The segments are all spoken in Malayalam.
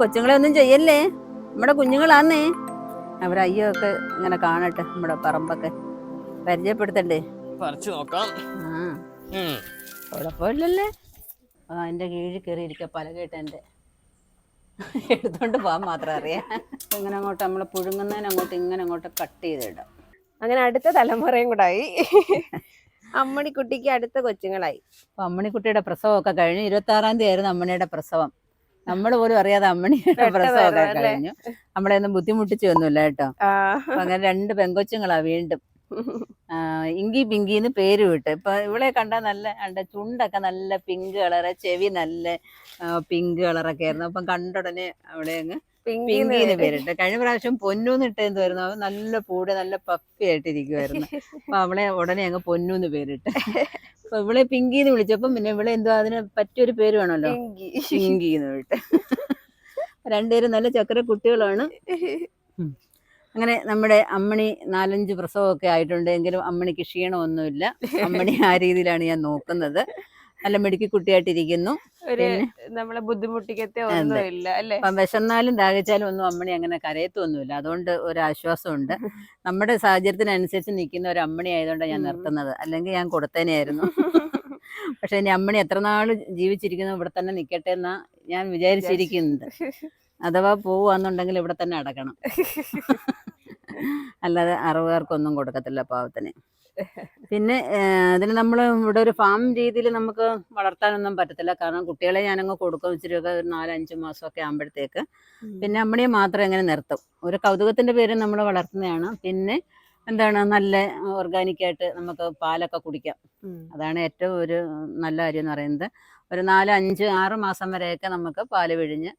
കൊച്ചുങ്ങളെ ഒന്നും ചെയ്യല്ലേ, നമ്മുടെ കുഞ്ഞുങ്ങളാന്നേ. അവരെ അയ്യോ ഒക്കെ ഇങ്ങനെ കാണട്ടെ, നമ്മുടെ പറമ്പൊക്കെ പരിചയപ്പെടുത്തണ്ടേ. പറിച്ചു നോക്കാം. കുഴപ്പമില്ലല്ലേ. അതിന്റെ കീഴിൽ കയറി ഇരിക്കുക, പലകേട്ട് എൻ്റെ എടുത്തോണ്ട് പോകാൻ മാത്രം അറിയാം. ഇങ്ങനെ അങ്ങോട്ട് നമ്മൾ പുഴുങ്ങുന്നതിന് അങ്ങോട്ട് ഇങ്ങനെ അങ്ങോട്ട് കട്ട് ചെയ്തിടാം. അങ്ങനെ അടുത്ത തലമുറയും കൂടെ ആയി. അമ്മണിക്കുട്ടിക്ക് അടുത്ത കൊച്ചുങ്ങളായി. അപ്പൊ അമ്മണിക്കുട്ടിയുടെ പ്രസവമൊക്കെ കഴിഞ്ഞു. 26-ാം തീയതി ആയിരുന്നു അമ്മണിയുടെ പ്രസവം. നമ്മൾ പോലും അറിയാതെ അമ്മണിയുടെ പ്രസവമൊക്കെ കഴിഞ്ഞു. നമ്മളെ ഒന്നും ബുദ്ധിമുട്ടിച്ചു ഒന്നുമില്ല കേട്ടോ. അപ്പൊ അങ്ങനെ 2 പെങ്കൊച്ചുങ്ങളാ വീണ്ടും. ഇങ്കി പിങ്കിന്ന് പേര് വിട്ട്. ഇപ്പൊ ഇവളെ കണ്ടാൽ നല്ല ചുണ്ടൊക്കെ നല്ല പിങ്ക് കളറ്, ചെവി നല്ല പിങ്ക് കളറൊക്കെ ആയിരുന്നു. അപ്പം കണ്ടുടനെ അവളെ അങ്ങ് പിങ്കിന്ന് പേരിട്ട്. കഴിഞ്ഞ പ്രാവശ്യം പൊന്നൂന്ന് ഇട്ടെന്ന് വരുന്നു. അവൻ നല്ല പൂടെ നല്ല പപ്പി ആയിട്ടിരിക്കുവായിരുന്നു. അപ്പൊ അവളെ ഉടനെ അങ്ങ് പൊന്നൂന്ന് പേരിട്ട്. അപ്പൊ ഇവളെ പിങ്കിന്ന് വിളിച്ചപ്പം പിന്നെ ഇവളെ എന്തോ അതിന് പറ്റിയൊരു പേര് വേണമല്ലോ, പിങ്കിന്ന് വിട്ട്. 2 പേരും നല്ല ചക്കര കുട്ടികളാണ്. അങ്ങനെ നമ്മുടെ അമ്മണി 4-5 പ്രസവമൊക്കെ ആയിട്ടുണ്ടെങ്കിലും അമ്മണിക്ക് ക്ഷീണമൊന്നുമില്ല. അമ്മണി ആ രീതിയിലാണ് ഞാൻ നോക്കുന്നത്. നല്ല മിടുക്കി കുട്ടിയായിട്ടിരിക്കുന്നു. നമ്മളെ ബുദ്ധിമുട്ടിക്കത്തെ ഒന്നുമില്ല അല്ലേ. വിശന്നാലും ദാഹിച്ചാലും ഒന്നും അമ്മണി അങ്ങനെ കരയത്തൊന്നുമില്ല. അതുകൊണ്ട് ഒരാശ്വാസമുണ്ട്. നമ്മുടെ സാഹചര്യത്തിനനുസരിച്ച് നിൽക്കുന്ന ഒരു അമ്മണി ആയതുകൊണ്ടാണ് ഞാൻ നിർത്തുന്നത്. അല്ലെങ്കിൽ ഞാൻ കൊടുത്തേനെയായിരുന്നു. പക്ഷെ ഇനി അമ്മണി എത്ര നാൾ ജീവിച്ചിരിക്കുന്നു ഇവിടെ തന്നെ നിൽക്കട്ടെ എന്നാ ഞാൻ വിചാരിച്ചിരിക്കുന്നത്. അഥവാ പോവാന്നുണ്ടെങ്കിൽ ഇവിടെ തന്നെ അടക്കണം. അല്ലാതെ അറുപതാർക്കൊന്നും കൊടുക്കത്തില്ല പാവത്തിന്. പിന്നെ അതിന് നമ്മൾ ഇവിടെ ഒരു ഫാം രീതിയിൽ നമുക്ക് വളർത്താനൊന്നും പറ്റത്തില്ല. കാരണം കുട്ടികളെ ഞാനങ്ങ് കൊടുക്കും ഇച്ചിരിയൊക്കെ 4-5 മാസമൊക്കെ ആകുമ്പോഴത്തേക്ക്. പിന്നെ അമ്മണിയെ മാത്രം എങ്ങനെ നിർത്തും. ഒരു കൗതുകത്തിന്റെ പേര് നമ്മൾ വളർത്തുന്നതാണ്. പിന്നെ എന്താണ് നല്ല ഓർഗാനിക്കായിട്ട് നമുക്ക് പാലൊക്കെ കുടിക്കാം. അതാണ് ഏറ്റവും ഒരു നല്ല കാര്യം എന്ന് പറയുന്നത്. ഒരു 4-5-6 മാസം വരെയൊക്കെ നമുക്ക് പാല് പിഴിഞ്ഞ്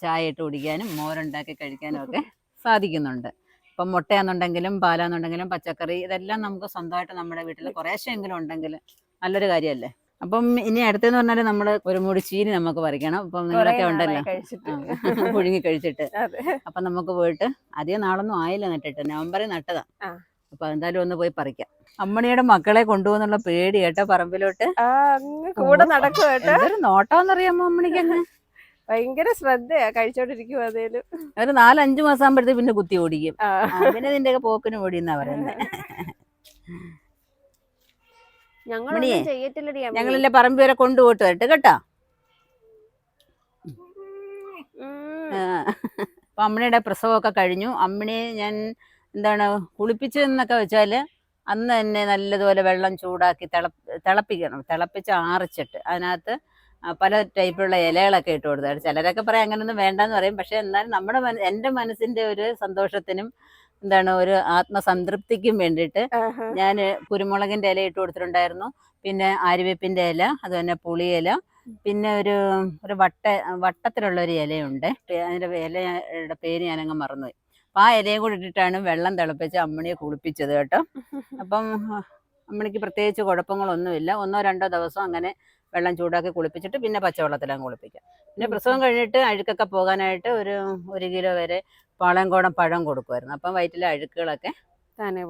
ചായ ഇട്ട് കുടിക്കാനും മോരുണ്ടാക്കി കഴിക്കാനും ഒക്കെ സാധിക്കുന്നുണ്ട്. ഇപ്പം മുട്ടയാണെന്നുണ്ടെങ്കിലും പാലാന്നുണ്ടെങ്കിലും പച്ചക്കറി ഇതെല്ലാം നമുക്ക് സ്വന്തമായിട്ട് നമ്മുടെ വീട്ടിൽ കുറേശ്ശെങ്കിലും ഉണ്ടെങ്കിൽ നല്ലൊരു കാര്യമല്ലേ. അപ്പം ഇനി അടുത്തെന്ന് പറഞ്ഞാൽ നമ്മൾ ഒരു മൂടി ചീനി നമുക്ക് പറിക്കണം. അപ്പം നിങ്ങളൊക്കെ ഉണ്ടല്ലോ പുഴുങ്ങി കഴിച്ചിട്ട്. അപ്പം നമുക്ക് പോയിട്ട് അധികം നാളൊന്നും ആയില്ല നട്ടിട്ട്, നവംബറിൽ നട്ടതാ. അപ്പൊ എന്തായാലും ഒന്ന് പോയി പറിക്കാം. അമ്മണിയുടെ മക്കളെ കൊണ്ടുപോകുന്നുള്ള പേടി കേട്ടോ പറമ്പിലോട്ട്. കൂടെ നടക്കും കേട്ടോ. എന്തൊരു നോട്ടാന്നറിയാമോ അമ്മണിക്ക് അങ്ങ്. ഭയങ്കര ശ്രദ്ധയാ കഴിച്ചോണ്ടിരിക്കും. അതേലും ഒരു 4-5 മാസം ആകുമ്പോഴത്തേക്ക് പിന്നെ കുത്തി ഓടിക്കും. പിന്നെ നിന്റെയൊക്കെ പോക്കിന് ഓടിയെന്നാ പറയുന്നത്. ഞങ്ങളല്ലേ പറമ്പ് വരെ കൊണ്ടുപോയിട്ട് വരട്ടെ കേട്ടോ. അപ്പൊ അമ്മണിയുടെ പ്രസവമൊക്കെ കഴിഞ്ഞു. അമ്മണിയെ ഞാൻ എന്താണ് കുളിപ്പിച്ചതെന്നൊക്കെ വെച്ചാല് അന്ന് തന്നെ നല്ലതുപോലെ വെള്ളം ചൂടാക്കി തിളപ്പിക്കണം. തിളപ്പിച്ച് ആറിച്ചിട്ട് അതിനകത്ത് പല ടൈപ്പിലുള്ള ഇലകളൊക്കെ ഇട്ട് കൊടുത്തു. ചിലരൊക്കെ പറയാം അങ്ങനെയൊന്നും വേണ്ടെന്ന് പറയും. പക്ഷെ എന്നാലും എൻ്റെ മനസ്സിന്റെ ഒരു സന്തോഷത്തിനും എന്താണ് ഒരു ആത്മസംതൃപ്തിക്കും വേണ്ടിയിട്ട് ഞാൻ കുരുമുളകിന്റെ ഇല ഇട്ട് കൊടുത്തിട്ടുണ്ടായിരുന്നു. പിന്നെ ആര്യവേപ്പിന്റെ ഇല, അതുപോലെ പുളിയില, പിന്നെ ഒരു വട്ടത്തിലുള്ള ഒരു ഇലയുണ്ട്. അതിന്റെ ഇലയുടെ പേര് ഞാനങ്ങ് മറന്നുപോയി. അപ്പം ആ ഇലയും കൂടി ഇട്ടിട്ടാണ് വെള്ളം തിളപ്പിച്ച് അമ്മണിയെ കുളിപ്പിച്ചത് കേട്ടോ. അപ്പം അമ്മണിക്ക് പ്രത്യേകിച്ച് കുഴപ്പങ്ങളൊന്നുമില്ല. 1-2 ദിവസം അങ്ങനെ വെള്ളം ചൂടാക്കി കുളിപ്പിച്ചിട്ട് പിന്നെ പച്ചവെള്ളത്തിലാണ് കുളിപ്പിക്കുക. പിന്നെ പ്രസവം കഴിഞ്ഞിട്ട് അഴുക്കൊക്കെ പോകാനായിട്ട് ഒരു 1 കിലോ വരെ പാളയംകോടൻ പഴം കൊടുക്കുമായിരുന്നു. അപ്പം വയറ്റിലെ അഴുക്കുകളൊക്കെ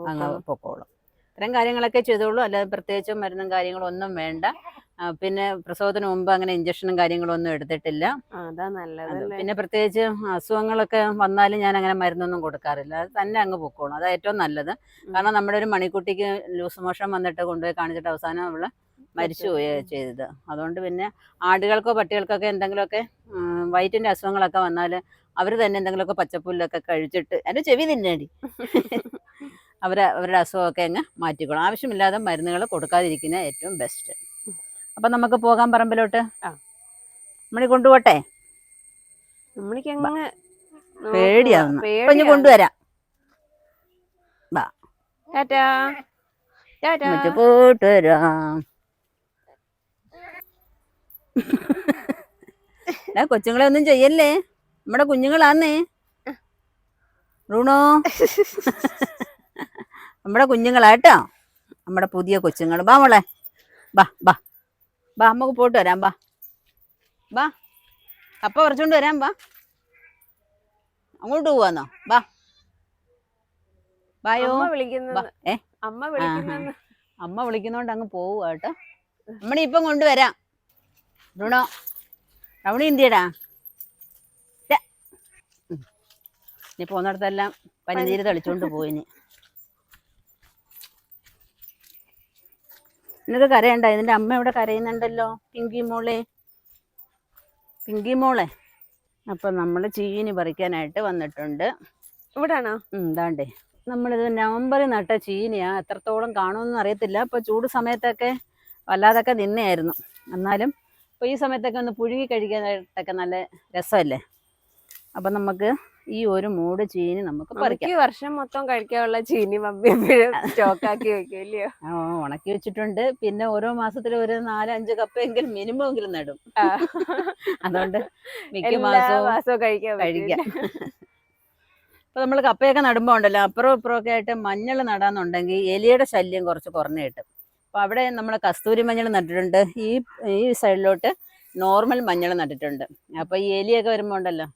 അങ്ങ് പൊക്കോളും. ഇത്തരം കാര്യങ്ങളൊക്കെ ചെയ്തോളൂ. അല്ലാതെ പ്രത്യേകിച്ച് മരുന്നും കാര്യങ്ങളും ഒന്നും വേണ്ട. പിന്നെ പ്രസവത്തിന് മുമ്പ് അങ്ങനെ ഇഞ്ചക്ഷനും കാര്യങ്ങളും ഒന്നും എടുത്തിട്ടില്ല. പിന്നെ പ്രത്യേകിച്ച് അസുഖങ്ങളൊക്കെ വന്നാലും ഞാൻ അങ്ങനെ മരുന്നൊന്നും കൊടുക്കാറില്ല. അത് തന്നെ അങ്ങ് പൊക്കോളും. അതാണ് ഏറ്റവും നല്ലത്. കാരണം നമ്മുടെ ഒരു മണിക്കുട്ടിക്ക് ലൂസ് മോഷൻ വന്നിട്ട് കൊണ്ടുപോയി കാണിച്ചിട്ട് അവസാനം അവള് മരിച്ചു പോവുകയാണ് ചെയ്തത്. അതുകൊണ്ട് പിന്നെ ആടുകൾക്കോ പട്ടികൾക്കൊക്കെ എന്തെങ്കിലുമൊക്കെ വയറ്റിന്റെ അസുഖങ്ങളൊക്കെ വന്നാൽ അവർ തന്നെ എന്തെങ്കിലുമൊക്കെ പച്ചപ്പുല്ലൊക്കെ കഴിച്ചിട്ട് എൻ്റെ ചെവി തിന്നേടി അവരുടെ അസുഖമൊക്കെ അങ്ങ് മാറ്റിക്കോളും. ആവശ്യമില്ലാതെ മരുന്നുകൾ കൊടുക്കാതിരിക്കുന്ന ഏറ്റവും ബെസ്റ്റ്. അപ്പം നമുക്ക് പോകാൻ പറമ്പിലോട്ട്. നമ്മളീ കൊണ്ടുപോട്ടെ. പേടിയാവുന്നു. ഇപ്പൊ ഇനി കൊണ്ടുവരാം. പോയിട്ട് വരാം. കൊച്ചുങ്ങളെ ഒന്നും ചെയ്യല്ലേ, നമ്മുടെ കുഞ്ഞുങ്ങളാന്നേ. റൂണോ നമ്മുടെ കുഞ്ഞുങ്ങളാട്ടോ, നമ്മുടെ പുതിയ കൊച്ചുങ്ങൾ. ബാ മോളെ, ബാ ബാ ബാ, നമുക്ക് പോയിട്ട് വരാം. ബാ ബാ, കപ്പ പറിച്ചോണ്ട് വരാം. ബാ, അങ്ങോട്ട് പോവാന്നോ? ബാ ബായോ. അമ്മ വിളിക്കുന്നോണ്ട് അങ്ങ് പോവുക കേട്ടോ. അമ്മണി ഇപ്പം കൊണ്ടുവരാം. റുണോ അവിടെ ഇന്ത്യടാ. ഇനി പോകുന്നിടത്തെല്ലാം പനിനീര് തെളിച്ചോണ്ട് പോയിന്. നിനക്ക് കരയണ്ട, ഇതിന്റെ അമ്മ ഇവിടെ കരയുന്നുണ്ടല്ലോ. പിങ്കി മോളെ, പിങ്കി മോളെ. അപ്പൊ നമ്മള് ചീനി പറിക്കാനായിട്ട് വന്നിട്ടുണ്ട്. ഇവിടാണോ? ഇതാണ്ടേ, നമ്മളിത് നവംബറിൽ നട്ട ചീനിയാ. എത്രത്തോളം കാണുമെന്ന് അറിയത്തില്ല. ഇപ്പൊ ചൂട് സമയത്തൊക്കെ വല്ലാതൊക്കെ നിന്നെയായിരുന്നു. എന്നാലും ഇപ്പൊ ഈ സമയത്തൊക്കെ ഒന്ന് പുഴുങ്ങി കഴിക്കാനായിട്ടൊക്കെ നല്ല രസമല്ലേ. അപ്പൊ നമുക്ക് ഈ ഒരു മൂട് ചീനി നമുക്ക് പറിക്കാം. വർഷം മൊത്തം കഴിക്കാനുള്ള ചീനി മമ്മി എപ്പോഴും സ്റ്റോക്കാക്കി വെക്കും ഇല്ലയോ? ഉണക്കി വെച്ചിട്ടുണ്ട്. പിന്നെ ഓരോ മാസത്തിലും ഒരു 4-5 കപ്പെങ്കിലും മിനിമം എങ്കിലും നടും. അതുകൊണ്ട് മിക്ക മാസവും കഴിക്കാം. അപ്പൊ നമ്മൾ കപ്പയൊക്കെ നടുമ്പോ ഉണ്ടല്ലോ, അപ്പുറം ഇപ്പുറം ഒക്കെ ആയിട്ട് മഞ്ഞൾ നടാന്നുണ്ടെങ്കിൽ എലിയുടെ ശല്യം കുറച്ച് കുറഞ്ഞു കിട്ടും. അപ്പൊ അവിടെ നമ്മൾ കസ്തൂരി മഞ്ഞൾ നട്ടിട്ടുണ്ട്. ഈ സൈഡിലോട്ട് നോർമൽ മഞ്ഞൾ നട്ടിട്ടുണ്ട്. അപ്പൊ ഈ എലിയൊക്കെ വരുമ്പോ ഉണ്ടല്ലോ,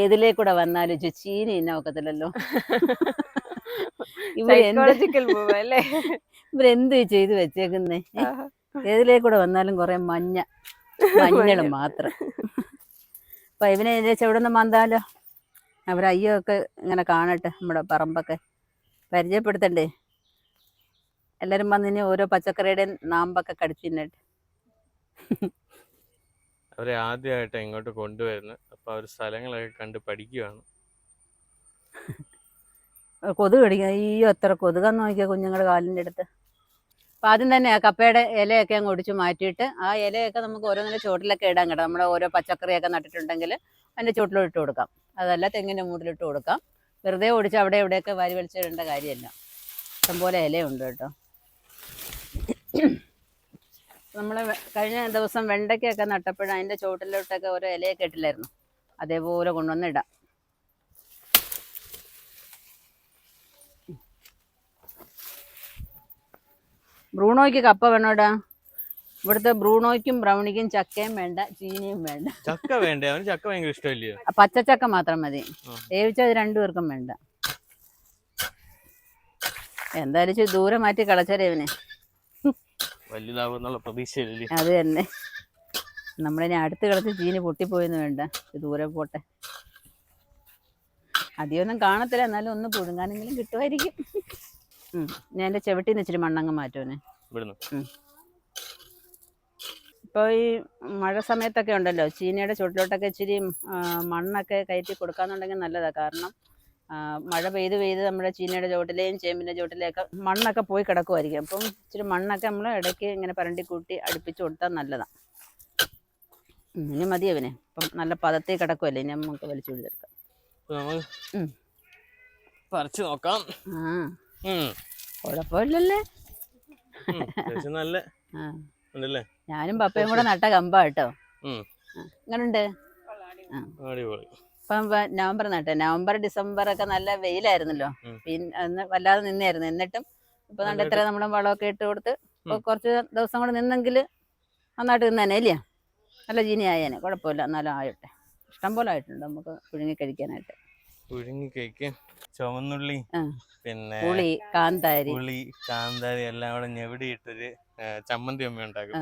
ഏതിലേക്കൂടെ വന്നാലും ചീനി ഇന്ന ഒക്കത്തില്ലല്ലോ. ഇവരെന്ത് ചെയ്ത് വെച്ചേക്കുന്നേ? ഏതിലേക്കൂടെ വന്നാലും കുറെ മഞ്ഞള് മാത്രം. അപ്പൊ ഇവനെ ചെവിടുന്ന് മന്താലോ. അവരയ്യോ ഒക്കെ ഇങ്ങനെ കാണട്ടെ, നമ്മുടെ പറമ്പൊക്കെ പരിചയപ്പെടുത്തണ്ടേ. എല്ലാരും വന്നിനി ഓരോ പച്ചക്കറിയുടെ നാമ്പൊക്കെ കടിച്ചു തിന്നട്ടെ. അവരെ ആദ്യമായിട്ട് ഇങ്ങോട്ട് കൊണ്ടുവരുന്നു. അപ്പൊ അവർ സ്ഥലങ്ങളൊക്കെ കണ്ട് പഠിക്കുകയാണ്. കൊതുക് കടിക്കുക. അയ്യോ എത്ര കൊതുകാന്ന് നോക്കിയാൽ കുഞ്ഞുങ്ങളുടെ കാലിൻ്റെ അടുത്ത്. അപ്പം ആദ്യം തന്നെ ആ കപ്പയുടെ ഇലയൊക്കെ അങ്ങ് ഒടിച്ച് മാറ്റിയിട്ട് ആ ഇലയൊക്കെ നമുക്ക് ഓരോന്നിൻ്റെ ചോട്ടിലൊക്കെ ഇടാൻ കേട്ടോ. നമ്മുടെ ഓരോ പച്ചക്കറിയൊക്കെ നട്ടിട്ടുണ്ടെങ്കിൽ അതിൻ്റെ ചോട്ടിലോട്ട് ഇട്ട് കൊടുക്കാം. അതല്ല തെങ്ങിൻ്റെ മൂട്ടിലിട്ട് കൊടുക്കാം. വെറുതെ ഓടിച്ച് അവിടെ എവിടെയൊക്കെ വാരി വലിച്ചിടേണ്ട കാര്യമല്ല. ഇഷ്ടംപോലെ ഇലയുണ്ട് കേട്ടോ. നമ്മൾ കഴിഞ്ഞ ദിവസം വെണ്ടയ്ക്കൊക്കെ നട്ടപ്പോഴും അതിൻ്റെ ചോട്ടിലോട്ടൊക്കെ ഓരോ ഇലയൊക്കെ ഇട്ടില്ലായിരുന്നു. അതേപോലെ കൊണ്ടുവന്നിടാം. ബ്രൂണോയ്ക്ക് കപ്പ വേണോടാ. ഇവിടുത്തെ ബ്രൂണോയ്ക്കും ബ്രൗണിക്കും ചക്കയും വേണ്ട, ചീനിയും വേണ്ട. ചക്ക വേണ്ടേ? അവന് ചക്ക ഭയങ്കര ഇഷ്ടമല്ലയോ? പച്ചച്ചക്ക മാത്രം മതി. വേവിച്ചത് രണ്ടുപേർക്കും വേണ്ട. എന്തായാലും ദൂരെ മാറ്റി കളച്ചരേ ഇവനെ. വലുതാവുന്നുള്ള പ്രതീക്ഷയില്ലേ? അത് തന്നെ. നമ്മളിനി അടുത്ത് കളച്ച് ചീനി പൊട്ടിപ്പോയെന്ന് വേണ്ട, ദൂരെ പോട്ടെ. അധികമൊന്നും കാണത്തില്ല, എന്നാലും ഒന്ന് പുഴുങ്ങാനെങ്കിലും കിട്ടുമായിരിക്കും. ഞാൻ എൻ്റെ ചെവിട്ടിന്ന് ഇച്ചിരി മണ്ണങ്ങ് മാറ്റുവനെ. ഇപ്പോൾ ഈ മഴ സമയത്തൊക്കെ ഉണ്ടല്ലോ, ചീനിയുടെ ചുവട്ടിലോട്ടൊക്കെ ഇച്ചിരി മണ്ണൊക്കെ കയറ്റി കൊടുക്കാന്നുണ്ടെങ്കിൽ നല്ലതാണ്. കാരണം മഴ പെയ്ത് നമ്മുടെ ചീനിയുടെ ചുവട്ടിലെയും ചേമ്പിൻ്റെ ചുവട്ടിലെയൊക്കെ മണ്ണൊക്കെ പോയി കിടക്കുമായിരിക്കും. അപ്പം ഇച്ചിരി മണ്ണൊക്കെ നമ്മൾ ഇടയ്ക്ക് ഇങ്ങനെ പരണ്ടി കൂട്ടി അടുപ്പിച്ച് കൊടുത്താൽ നല്ലതാണ്. ഇനി മതി അവനെ. ഇപ്പം നല്ല പദത്തിൽ കിടക്കുമല്ലേ, ഇനി നമുക്ക് വലിച്ചു കൊടുക്കാം. പറിച്ചു നോക്കാം. കുഴപ്പമില്ലല്ലേ? ഞാനും പപ്പയും കൂടെ നട്ട കമ്പാ കേട്ടോ. ഇങ്ങനുണ്ട്. ഇപ്പം നവംബർ നട്ടെ. നവംബർ ഡിസംബർ ഒക്കെ നല്ല വെയിലായിരുന്നല്ലോ. പിന്നെ വല്ലാതെ നിന്നായിരുന്നു. എന്നിട്ടും ഇപ്പൊ നല്ല ഇത്ര നമ്മുടെ വളമൊക്കെ ഇട്ട് കൊടുത്ത് കുറച്ച് ദിവസം കൂടെ നിന്നെങ്കിൽ നന്നായിട്ട് നിന്നേനെ ഇല്ലേ? നല്ല ചീനി ആയേനെ. കുഴപ്പമില്ല, എന്നാലും ആയോട്ടെ. ഇഷ്ടം പോലെ ആയിട്ടുണ്ട് നമുക്ക് പുഴുങ്ങി കഴിക്കാനായിട്ട്. പുഴുങ്ങി കഴിക്കാൻ ചുവന്നുള്ളി, പിന്നെ പുളി, കാന്താരി എല്ലാം കൂടെ ഞെവിടിയിട്ടൊരു ചമ്മന്തി അമ്മ ഉണ്ടാക്കും.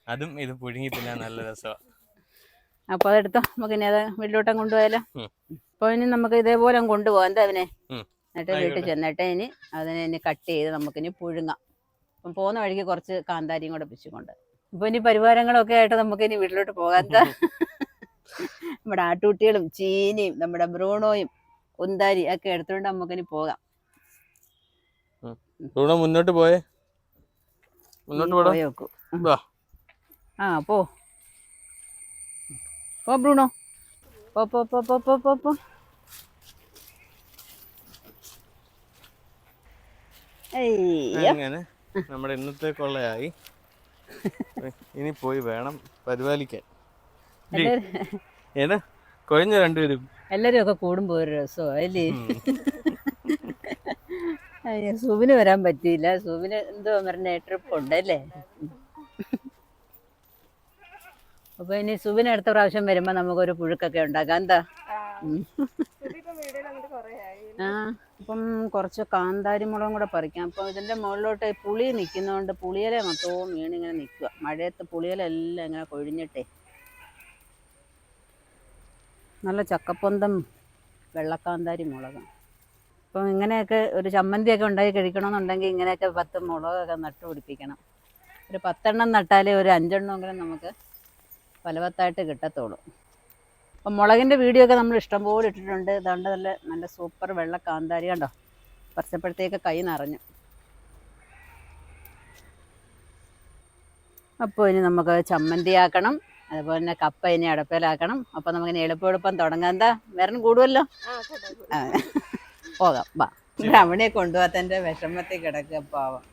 അതും ഇത് പുഴുങ്ങി തിന്നാൻ നല്ല രസമാണ്. അപ്പൊ അതെടുത്തോ, നമുക്ക് ഇനി അത് വീട്ടിലോട്ടം കൊണ്ടുപോയാലോ. അപ്പൊ ഇനി നമുക്ക് ഇതേപോലെ കൊണ്ടുപോകാം. എന്താ അവനെ? എന്നിട്ട് വീട്ടിൽ ചെന്നിട്ട് ഇനി അതിനെ കട്ട് ചെയ്ത് നമുക്കിനി പുഴുങ്ങാം. അപ്പം പോകുന്ന വഴിക്ക് കുറച്ച് കാന്താരിയും കൂടെ പിച്ചുകൊണ്ട് ഇപ്പൊ ഇനി പരിവാരങ്ങളൊക്കെ ആയിട്ട് നമുക്ക് ഇനി വീട്ടിലോട്ട് പോകാം. എന്താ, നമ്മുടെ ആട്ടുകുട്ടികളും ചീനിയും നമ്മുടെ ബ്രൂണോയും കുന്താരി ഒക്കെ എടുത്തുകൊണ്ട് നമുക്കിനി പോകാം. മുന്നോട്ട് പോയേ. പോയേക്കൂ. പോ ബ്രൂണോ, പോ പോ പോ പോ പോ പോ പോ. അങ്ങനെ നമ്മുടെ ഇന്നത്തെ കൊള്ളയായി. ഇനി പോയി വേണം പരിപാലിക്കാൻ. ഏതാ കൊഴഞ്ഞ രണ്ടുപേരും എല്ലാരും ഒക്കെ കൂടുമ്പോ ഒരു രസമോ അല്ലേ? സുബിന് വരാൻ പറ്റിയില്ല. സുബിന് എന്തോ പറഞ്ഞ ട്രിപ്പ് ഉണ്ടല്ലേ. അപ്പൊ ഇനി സുബിന് അടുത്ത പ്രാവശ്യം വരുമ്പോ നമുക്കൊരു പുഴുക്കൊക്കെ ഉണ്ടാക്കാം. എന്താ? അപ്പം കുറച്ച് കാന്താരി മുളകും കൂടെ പറിക്കാം. അപ്പൊ ഇതിന്റെ മുകളിലോട്ട് പുളി നിൽക്കുന്നതുകൊണ്ട് പുളിയില മൊത്തവും വീണിങ്ങനെ നിൽക്കുക. മഴയത്ത് പുളിയിലെല്ലാം ഇങ്ങനെ കൊഴിഞ്ഞിട്ടേ നല്ല ചക്കപ്പൊന്തം വെള്ളക്കാന്താരി മുളക്. അപ്പം ഇങ്ങനെയൊക്കെ ഒരു ചമ്മന്തിയൊക്കെ ഉണ്ടാക്കി കഴിക്കണമെന്നുണ്ടെങ്കിൽ ഇങ്ങനെയൊക്കെ 10 മുളകൊക്കെ നട്ടു പിടിപ്പിക്കണം. ഒരു 10 നട്ടാലേ ഒരു 5 നമുക്ക് ഫലവത്തായിട്ട് കിട്ടത്തുള്ളൂ. അപ്പം മുളകിൻ്റെ വീഡിയോ ഒക്കെ നമ്മൾ ഇഷ്ടംപോലെ ഇട്ടിട്ടുണ്ട്. ഇതാണ്ട് നല്ല നല്ല സൂപ്പർ വെള്ള കാന്താരി കണ്ടോ, പറിച്ചപ്പോഴത്തേക്ക് കൈ നിറഞ്ഞു. അപ്പോൾ ഇനി നമുക്ക് ചമ്മന്തിയാക്കണം, അതുപോലെ തന്നെ കപ്പ ഇനി അടപ്പയിലാക്കണം. അപ്പം നമുക്കിനി എളുപ്പം തുടങ്ങാം. എന്താ വേറെ കൂടുമല്ലോ, പോകാം വാ. ബ്രാഹ്മണിയെ കൊണ്ടുപോകാത്തതിൻ്റെ വിഷമത്തിൽ കിടക്കുക പാവം.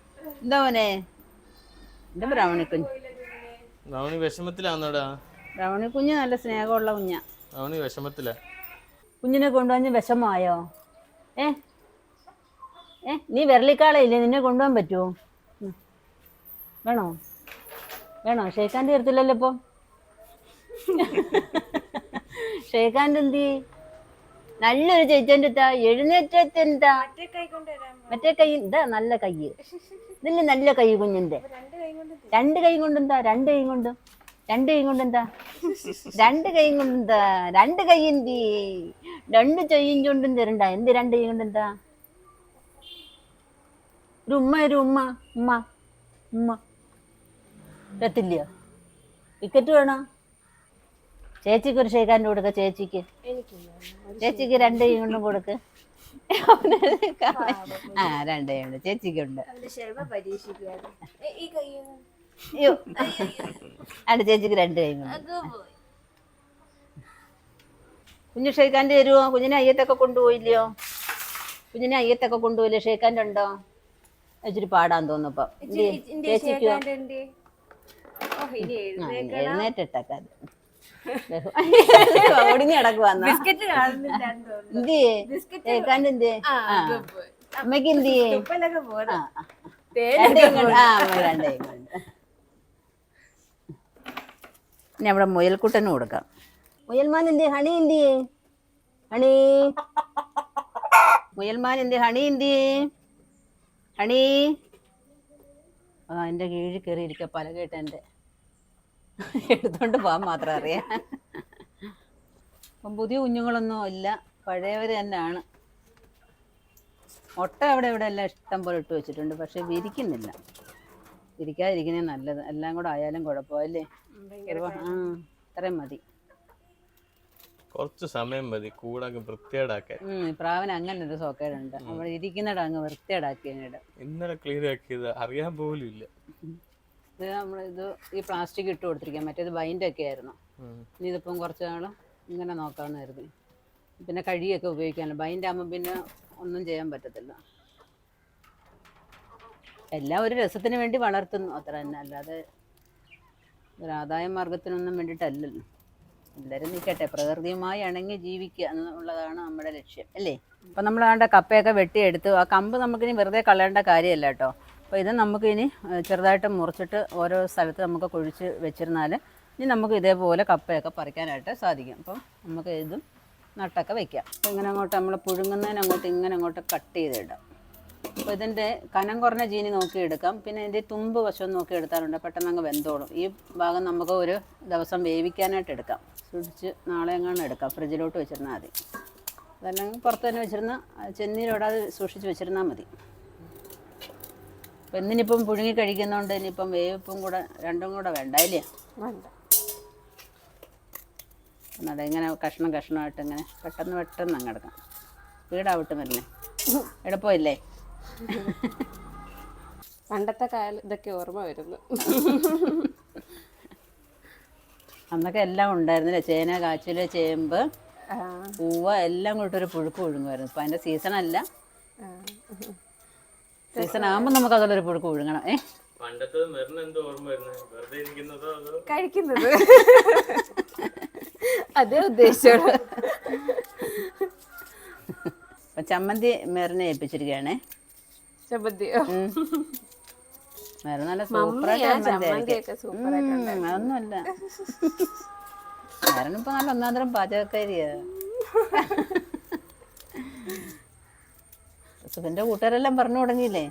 എന്താ മോനെ എൻ്റെ ബ്രാഹ്മണി കുഞ്ഞ്? ബ്രാഹ്മണി വിഷമത്തിലാന്നോടാ? ബ്രാഹ്മണി കുഞ്ഞ് നല്ല സ്നേഹമുള്ള കുഞ്ഞാ. ബ്രാഹ്മണി വിഷമത്തിലാ. കുഞ്ഞിനെ കൊണ്ടുപോകാൻ വിഷമമായോ? നീ വിരലിക്കാളയില്ലേ, നിന്നെ കൊണ്ടുപോകാൻ പറ്റുമോ? വേണോ ഷേഖാൻ്റെ തരത്തില്ലല്ലോ ഇപ്പം. ഷേഖാൻ്റെ എന്തി നല്ലൊരു ചേച്ചൻ്റെ എന്താ എഴുന്നേറ്റെന്താ മറ്റേ കൈ എന്താ നല്ല കൈ, ഇതിന് നല്ല കൈ കുഞ്ഞിൻ്റെ. 2 കൈ കൊണ്ടെന്താ 2 കൈ കൊണ്ട് എന്താ 2 കൈ കൊണ്ടെന്താ 2 കൈ എന്തി 2 ചെയ്യും കൊണ്ടും തരണ്ട. എന്ത് 2 കൈ കൊണ്ടെന്താ? ഒരു ഉമ്മ എത്തില്ല. ടിക്കറ്റ് വേണോ? ചേച്ചിക്ക് ഒരു ഷേഖാൻ്റെ കൊടുക്ക. ചേച്ചിക്ക് 2 കൈ കൊണ്ടും കൊടുക്ക്. 2 കൈ ഉണ്ട് ചേച്ചിക്കുണ്ട്. അയ്യോ ചേച്ചിക്ക് 2 കൈ കൊണ്ട്. കുഞ്ഞു ഷേഖാൻ്റെ തരുമോ? കുഞ്ഞിനെ അയ്യത്തൊക്കെ കൊണ്ടുപോയില്ലയോ? ഷേഖാൻ്റെ ഉണ്ടോ? ഇച്ചിരി പാടാൻ തോന്നുന്നു. ഇപ്പം ചേച്ചിക്ക് എഴുന്നേറ്റിട്ടൊക്കെ ഓടിഞ്ഞ് കിടക്കുവാന്ന്. ഷേഖാൻ്റെ എന്ത് അമ്മയ്ക്ക് എന്ത് 2 കൈ കൊണ്ട്. 2 കൈ കൊണ്ട്. ഇനി അവിടെ മുയൽക്കുട്ടന് കൊടുക്കാം. മുയൽമാൻ എന്ത് ഹണി എന്ത് മുയൽമാൻ എന്ത് ഹണി എൻ്റെ കീഴിൽ കയറി ഇരിക്കുക. പല കേട്ട് എൻ്റെ എടുത്തോണ്ട് പോകാൻ മാത്രം അറിയാം. അപ്പം പുതിയ കുഞ്ഞുങ്ങളൊന്നും ഇല്ല, പഴയവർ തന്നെയാണ്. മുട്ട അവിടെ എല്ലാം ഇഷ്ടം പോലെ ഇട്ട് വെച്ചിട്ടുണ്ട്, പക്ഷെ വിരിക്കുന്നില്ല. വിരിക്കാതിരിക്കുന്നേ നല്ലത്. എല്ലാം കൂടെ ആയാലും കുഴപ്പമല്ലേ? ഇത്രയും മതി, കുറച്ച് സമയം മതി കൂടങ്ങ് വൃത്തിയേടാക്കാൻ. പ്രാവിന് അങ്ങനെ ഒരു സോക്കേടുണ്ട്, അവിടെ ഇരിക്കുന്നിടം അങ്ങ് വൃത്തിയേടാക്കി. ഇന്നലെ ക്ലീൻ ആക്കിയത് അറിയാൻ പോലും ഇല്ല. ഇത് നമ്മളിത് ഈ പ്ലാസ്റ്റിക് ഇട്ട് കൊടുത്തിരിക്കാം, മറ്റേത് ബൈൻഡൊക്കെ ആയിരുന്നു. ഇനി ഇതിപ്പം കുറച്ച് നാൾ ഇങ്ങനെ നോക്കാമെന്ന് കരുതി. പിന്നെ കഴിയൊക്കെ ഉപയോഗിക്കാമല്ലോ. ബൈൻഡാകുമ്പോൾ പിന്നെ ഒന്നും ചെയ്യാൻ പറ്റത്തില്ല. എല്ലാം ഒരു രസത്തിന് വേണ്ടി വളർത്തുന്നു അത്ര തന്നെ, അല്ലാതെ ഒരു ആദായ മാർഗത്തിനൊന്നും വേണ്ടിയിട്ടല്ലല്ലോ. എല്ലാവരും നിൽക്കട്ടെ, പ്രകൃതിയുമായി ഇണങ്ങി ജീവിക്കുക എന്നുള്ളതാണ് നമ്മുടെ ലക്ഷ്യം അല്ലേ? അപ്പം നമ്മൾ ആണ്ട് കപ്പയൊക്കെ വെട്ടിയെടുത്തു. ആ കമ്പ് നമുക്കിനി വെറുതെ കളയേണ്ട കാര്യമല്ല കേട്ടോ. അപ്പോൾ ഇത് നമുക്കിനി ചെറുതായിട്ട് മുറിച്ചിട്ട് ഓരോ സ്ഥലത്ത് നമുക്ക് കുഴിച്ച് വെച്ചിരുന്നാൽ ഇനി നമുക്ക് ഇതേപോലെ കപ്പയൊക്കെ പറിക്കാനായിട്ട് സാധിക്കും. അപ്പം നമുക്ക് ഇതും നട്ടൊക്കെ വയ്ക്കാം. അപ്പോൾ ഇങ്ങനെ അങ്ങോട്ട് നമ്മൾ പുഴുങ്ങുന്നതിന് ഇങ്ങനെ അങ്ങോട്ട് കട്ട് ചെയ്തിടാം. അപ്പോൾ ഇതിൻ്റെ കനം കുറഞ്ഞ ജീനി നോക്കിയെടുക്കാം. പിന്നെ ഇതിൻ്റെ തുമ്പ് വശം നോക്കിയെടുത്താലുണ്ട്, പെട്ടെന്ന് അങ്ങ് വെന്തോളും. ഈ ഭാഗം നമുക്ക് ഒരു ദിവസം വേവിക്കാനായിട്ട് എടുക്കാം. സൂക്ഷിച്ച് നാളെ എങ്ങാനും എടുക്കാം, ഫ്രിഡ്ജിലോട്ട് വെച്ചിരുന്നാൽ മതി. അതെല്ലാം പുറത്ത് തന്നെ വെച്ചിരുന്ന ചെന്നീരോടാതെ സൂക്ഷിച്ച് വെച്ചിരുന്നാൽ മതി. അപ്പം ഇന്നിനിപ്പം പുഴുങ്ങി കഴിക്കുന്നതുകൊണ്ട് ഇനിയിപ്പം വേവിപ്പും കൂടെ രണ്ടും കൂടെ വേണ്ട ഇല്ലേ? അതെ, ഇങ്ങനെ കഷ്ണമായിട്ട് ഇങ്ങനെ പെട്ടെന്ന് അങ്ങ് എടുക്കാം. സ്പീഡാവിട്ട് വരില്ലേ? എളുപ്പമില്ലേ? പണ്ടത്തെ കാലം ഇതൊക്കെ ഓർമ്മ വരുന്നു. അന്നൊക്കെ എല്ലാം ഉണ്ടായിരുന്നില്ലേ? ചേന, കാച്ചില്, ചേമ്പ്, പൂവ എല്ലാം കൂട്ടൊരു പുഴുക്ക് പുഴുങ്ങുമായിരുന്നു. ഇപ്പം അതിൻ്റെ സീസണല്ല. സീസൺ ആകുമ്പോൾ നമുക്ക് അതുള്ളൊരു പുഴുക്ക് പുഴുങ്ങണം. കഴിക്കുന്നത് അതേ ഉദ്ദേശിച്ചോളൂ. അപ്പം ചമ്മന്തി മെറിനെ ഏൽപ്പിച്ചിരിക്കുകയാണേ. ചമ്മന്തിയോ? വേറെ നല്ല സൂപ്പറായിട്ട് അതൊന്നുമല്ല. വേറെ ഇപ്പൊ നല്ല ഒന്നാന്തരം പാചകക്കാരിയാ. സുഖന്റെ കൂട്ടുകാരെല്ലാം പറഞ്ഞു തുടങ്ങിയില്ലേ?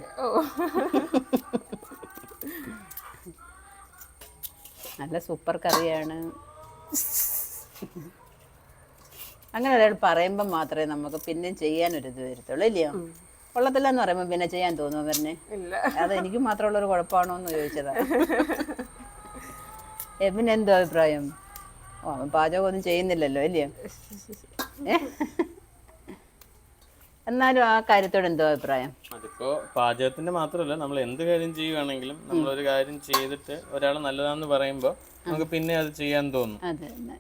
നല്ല സൂപ്പർ കറിയാണ്. അങ്ങനെ ഒരാൾ പറയുമ്പോൾ മാത്രമേ നമുക്ക് പിന്നെയും ചെയ്യാനൊരിത് വരത്തുള്ളൂ ഇല്ലയോ? കൊള്ളത്തില്ല എന്ന് പറയുമ്പോൾ പിന്നെ ചെയ്യാൻ തോന്നുന്നു പറഞ്ഞേ. ഇല്ല, അത് എനിക്ക് മാത്രമുള്ളൊരു കുഴപ്പമാണോ എന്ന് ചോദിച്ചതാ. എബിന് എന്തോ അഭിപ്രായം? അവൻ പാചകം ഒന്നും ചെയ്യുന്നില്ലല്ലോ ഇല്ലയോ? എന്നാലും ആ കാര്യത്തോട് എന്തോ അഭിപ്രായം? അതിപ്പോ പാചകത്തിന്റെ മാത്രമല്ല, നമ്മൾ എന്ത് കാര്യം ചെയ്യുവാണെങ്കിലും നമ്മളൊരു കാര്യം ചെയ്തിട്ട് ഒരാൾ നല്ലതാണെന്ന് പറയുമ്പോൾ നമുക്ക് പിന്നെ അത് ചെയ്യാൻ തോന്നും. അതെ തന്നെ,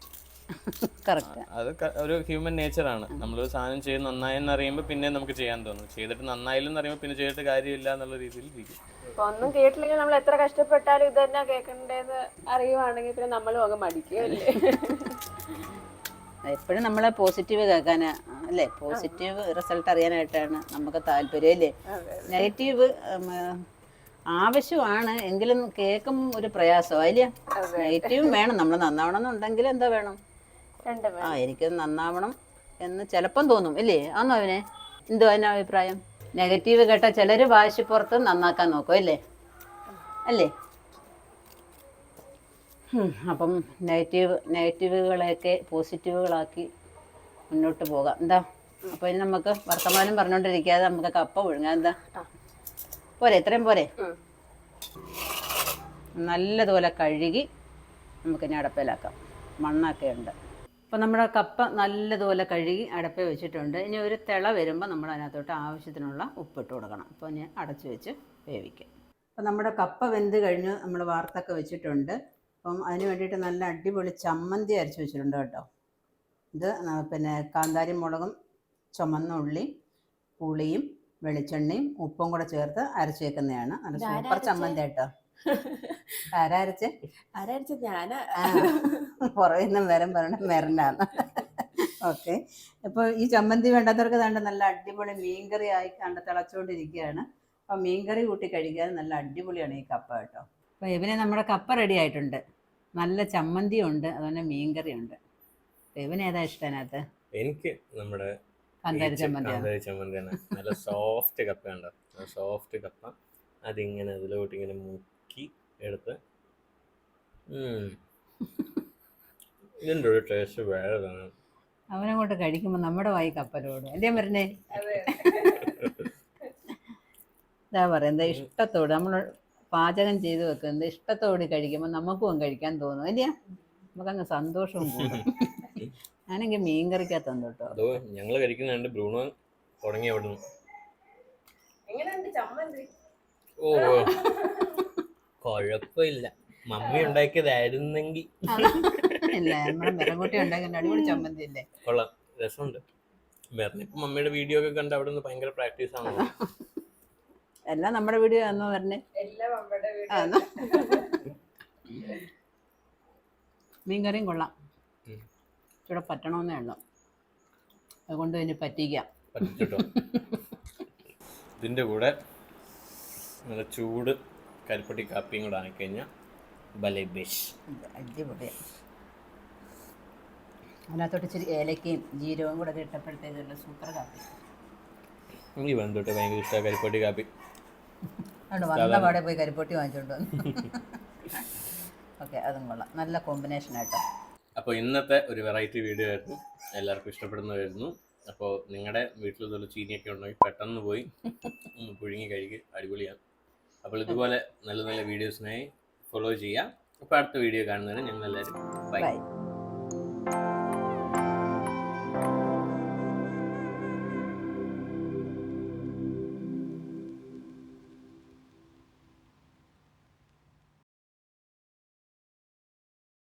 കറക്റ്റ്. അത് ഒരു ഹ്യൂമൻ നേച്ചറാണ്. നമ്മളൊരു സാധനം ചെയ്ത് നന്നായെന്ന് അറിയുമ്പോൾ പിന്നെ നമുക്ക് ചെയ്യാൻ തോന്നും. ചെയ്തിട്ട് നന്നായില്ലെന്ന് അറിയുമ്പോൾ പിന്നെ ചെയ്തിട്ട് കാര്യമില്ല എന്നുള്ള രീതിയിൽ ഇരിക്കും. ഇപ്പൊ ഒന്നും കേട്ടില്ലെങ്കിൽ നമ്മൾ എത്ര കഷ്ടപ്പെട്ടാലും ഇത് തന്നെ കേൾക്കണ്ടേന്ന് അറിയുവാണെങ്കിൽ പിന്നെ നമ്മളും അങ്ങ് മടിക്കുകയല്ലേ. എപ്പോഴും നമ്മളെ പോസിറ്റീവ് കേൾക്കാനാ അല്ലേ? പോസിറ്റീവ് റിസൾട്ട് അറിയാനായിട്ടാണ് നമുക്ക് താല്പര്യം അല്ലേ? നെഗറ്റീവ് ആവശ്യമാണ്, എങ്കിലും കേൾക്കും ഒരു പ്രയാസമായില്ലേ? നെഗറ്റീവും വേണം. നമ്മൾ നന്നാവണം എന്നുണ്ടെങ്കിൽ എന്താ വേണം? എനിക്ക് നന്നാവണം എന്ന് ചിലപ്പം തോന്നും ഇല്ലേ? ആന്നോ അവനെ? എന്തോ അതിന് അഭിപ്രായം? നെഗറ്റീവ് കേട്ടാൽ ചിലർ വാശിപ്പുറത്ത് നന്നാക്കാൻ നോക്കും അല്ലേ? അപ്പം നെഗറ്റീവുകളെയൊക്കെ പോസിറ്റീവുകളാക്കി മുന്നോട്ട് പോകാം. എന്താ അപ്പോൾ ഇനി നമുക്ക് വർത്തമാനം പറഞ്ഞുകൊണ്ടിരിക്കാതെ നമുക്ക് കപ്പ പുഴുങ്ങാം. എന്താ പോരെ? ഇത്രയും പോരെ? നല്ലതുപോലെ കഴുകി നമുക്കിനി അടപ്പയിലാക്കാം. മണ്ണൊക്കെ ഉണ്ട്. അപ്പോൾ നമ്മുടെ കപ്പ നല്ലതുപോലെ കഴുകി അടപ്പയിൽ വെച്ചിട്ടുണ്ട്. ഇനി ഒരു തിള വരുമ്പോൾ നമ്മൾ അതിനകത്തോട്ട് ആവശ്യത്തിനുള്ള ഉപ്പിട്ട് കൊടുക്കണം. അപ്പോൾ ഇനി അടച്ചു വെച്ച് വേവിക്കാം. അപ്പോൾ നമ്മുടെ കപ്പ വെന്ത് കഴിഞ്ഞ് നമ്മൾ വാർത്തൊക്കെ വെച്ചിട്ടുണ്ട്. അപ്പം അതിന് വേണ്ടിയിട്ട് നല്ല അടിപൊളി ചമ്മന്തി അരച്ച് വെച്ചിട്ടുണ്ട് കേട്ടോ. ഇത് പിന്നെ കാന്താരി മുളകും ചുമന്ന ഉള്ളി പുളിയും വെളിച്ചെണ്ണയും ഉപ്പും കൂടെ ചേർത്ത് അരച്ച് വെക്കുന്നതാണ്. നല്ല സൂപ്പർ ചമ്മന്തി കേട്ടോ. ആരരച്ച്? ഞാനാ. പുറകിൽ നിന്നും വരണ്ടാന്ന്. ഓക്കെ. ഇപ്പോൾ ഈ ചമ്മന്തി വേണ്ടാത്തവർക്ക് കണ്ട് നല്ല അടിപൊളി മീൻകറി ആയി കണ്ട് തിളച്ചുകൊണ്ടിരിക്കുകയാണ്. അപ്പം മീൻകറി കൂട്ടി കഴിക്കാൻ നല്ല അടിപൊളിയാണ് ഈ കപ്പ കേട്ടോ. അപ്പോൾ ഇവന് നമ്മുടെ കപ്പ റെഡി ആയിട്ടുണ്ട്. നല്ല ചമ്മന്തിയും ഉണ്ട്, അതുപോലെ മീൻകറി ഉണ്ട്. ഇവന് ഏതാ ഇഷ്ടം അതിനകത്ത്? എനിക്ക് നമ്മുടെ കാന്താരി ചമ്മന്തിയാണ്. നല്ല സോഫ്റ്റ് കപ്പ ഉണ്ടോ? സോഫ്റ്റ് കപ്പ അതിങ്ങനെ അതിലോട്ട് ഇങ്ങനെ മുക്കി എടുത്ത് ഇതിൻ്റെ ഒരു ടേസ്റ്റ് വേറെ തന്നെ. അവനങ്ങോട്ട് കഴിക്കുമ്പോൾ നമ്മുടെ വായി കപ്പലോട് അല്ലേ പറഞ്ഞേ? ഇതാ പറയുന്നത് ഇഷ്ടത്തോട് നമ്മൾ പാചകം ചെയ്ത് വെക്കുന്നത് ഇഷ്ടത്തോടെ കഴിക്കുമ്പോൾ നമുക്കും കഴിക്കാൻ തോന്നും അല്ലേ? നമുക്കങ്ങ് സന്തോഷവും കൂടും. ഞാനെങ്കിൽ മീൻ കറിക്കകത്തുണ്ട് കേട്ടോ. അതോ ഞങ്ങൾ കഴിക്കുന്നുണ്ട്. ബ്രൂണോ തുടങ്ങി അവിടുന്ന്. ഓ കുഴപ്പമില്ല, മമ്മി ഉണ്ടാക്കിയതായിരുന്നെങ്കിൽ. ഇല്ല, നമ്മുടെ മെറങ്കൂട്ടി ഉണ്ടാക്കുന്ന അടിപൊളി ചമ്മന്തി അല്ലേ? കൊള്ളാം, രസമുണ്ട്. മെറിനിപ്പോ മമ്മിയുടെ വീഡിയോ ഒക്കെ കണ്ട് അവിടെ നിന്ന് ഭയങ്കര പ്രാക്ടീസ് ആണോ? എല്ലാം നമ്മുടെ വീഡിയോ ആണോ പറഞ്ഞേ? മീൻകറിയും കൊള്ളാം. ഇവിടെ പറ്റണമെന്നേ ഉള്ളൂ, അതുകൊണ്ട് ഇനി പറ്റിക്കാം. ഇതിൻ്റെ കൂടെ നല്ല ചൂട് കരിപ്പട്ടി കാപ്പിയും കൂടെ ആയിക്കഴിഞ്ഞാൽ ബലേബേഷ് അടിപൊളിയാണ്. അതിനകത്തോട്ട് ഇച്ചിരി ഏലക്കയും ജീരകവും കൂടെ ഇട്ടപ്പോഴത്തേക്കുള്ള സൂപ്പർ കാപ്പി. എനിക്ക് വന്നിട്ട് ഭയങ്കര ഇഷ്ടമാണ് കരിപ്പട്ടി കാപ്പി. അതുകൊണ്ട് വന്ന പാടെ പോയി കരിപ്പൊട്ടി വാങ്ങിച്ചോണ്ട് വന്നു. ഓക്കെ, അതും കൊള്ളാം, നല്ല കോമ്പിനേഷൻ ആയിട്ടോ. അപ്പോൾ ഇന്നത്തെ ഒരു വെറൈറ്റി വീഡിയോ ആയിരുന്നു, എല്ലാവർക്കും ഇഷ്ടപ്പെടുന്നതായിരുന്നു. അപ്പോൾ നിങ്ങളുടെ വീട്ടിൽ ഇതുപോലെ ചീനിയൊക്കെ ഉണ്ടെങ്കിൽ പെട്ടെന്ന് പോയി പുഴുങ്ങി കഴുകി അടിപൊളിയാണ്. അപ്പോൾ ഇതുപോലെ നല്ല നല്ല വീഡിയോസിനായി ഫോളോ ചെയ്യാം. അപ്പോൾ അടുത്ത വീഡിയോ കാണുന്നതിന് ഞങ്ങളെല്ലാവരും ബൈ.